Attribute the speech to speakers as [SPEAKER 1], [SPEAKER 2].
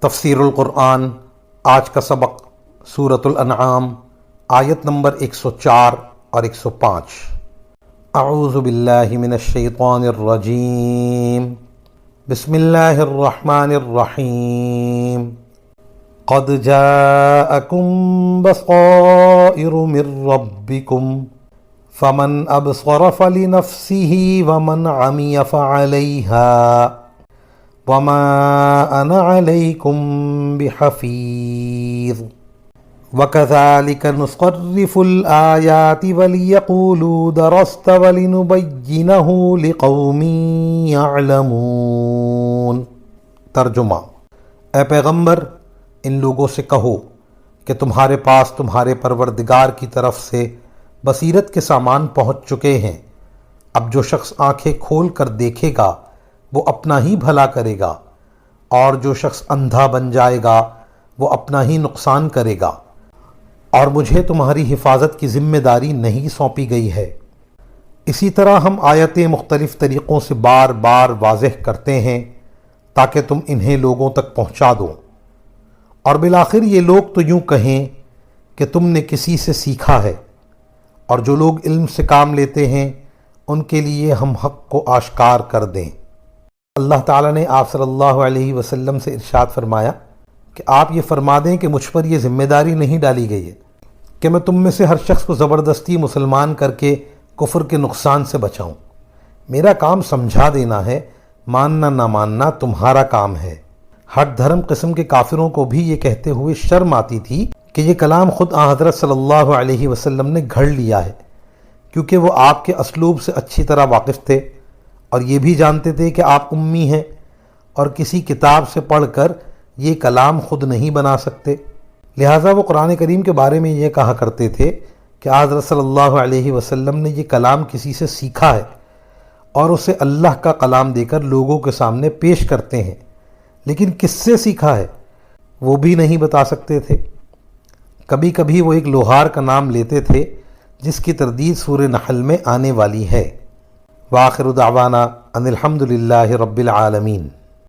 [SPEAKER 1] تفسیر القرآن آج کا سبق سورۃ الانعام آیت نمبر 104 اور 105۔ اعوذ باللہ من الشیطان الرجیم، بسم اللہ الرحمن الرحیم۔ قد جاءکم بصائر من ربکم فمن ابصر فلنفسہ ومن عمی فعلیہا وما انا علیکم بحفیظ وکذالک نصرف الآیات ولیقولوا درست ولنبینہ لقوم یعلمون۔ ترجمہ: اے پیغمبر، ان لوگوں سے کہو کہ تمہارے پاس تمہارے پروردگار کی طرف سے بصیرت کے سامان پہنچ چکے ہیں۔ اب جو شخص آنکھیں کھول کر دیکھے گا وہ اپنا ہی بھلا کرے گا، اور جو شخص اندھا بن جائے گا وہ اپنا ہی نقصان کرے گا، اور مجھے تمہاری حفاظت کی ذمہ داری نہیں سونپی گئی ہے۔ اسی طرح ہم آیتیں مختلف طریقوں سے بار بار واضح کرتے ہیں تاکہ تم انہیں لوگوں تک پہنچا دو، اور بالآخر یہ لوگ تو یوں کہیں کہ تم نے کسی سے سیکھا ہے، اور جو لوگ علم سے کام لیتے ہیں ان کے لیے ہم حق کو آشکار کر دیں۔ اللہ تعالیٰ نے آپ صلی اللہ علیہ وسلم سے ارشاد فرمایا کہ آپ یہ فرما دیں کہ مجھ پر یہ ذمہ داری نہیں ڈالی گئی ہے کہ میں تم میں سے ہر شخص کو زبردستی مسلمان کر کے کفر کے نقصان سے بچاؤں۔ میرا کام سمجھا دینا ہے، ماننا نہ ماننا تمہارا کام ہے۔ ہٹ دھرم قسم کے کافروں کو بھی یہ کہتے ہوئے شرم آتی تھی کہ یہ کلام خود حضرت صلی اللہ علیہ وسلم نے گھڑ لیا ہے، کیونکہ وہ آپ کے اسلوب سے اچھی طرح واقف تھے، اور یہ بھی جانتے تھے کہ آپ امی ہیں اور کسی کتاب سے پڑھ کر یہ کلام خود نہیں بنا سکتے۔ لہٰذا وہ قرآن کریم کے بارے میں یہ کہا کرتے تھے کہ حضرت صلی اللہ علیہ وسلم نے یہ کلام کسی سے سیکھا ہے اور اسے اللہ کا کلام دے کر لوگوں کے سامنے پیش کرتے ہیں، لیکن کس سے سیکھا ہے وہ بھی نہیں بتا سکتے تھے۔ کبھی کبھی وہ ایک لوہار کا نام لیتے تھے جس کی تردید سورہ نحل میں آنے والی ہے۔ وآخر دعوانا ان الحمد للہ رب العالمین۔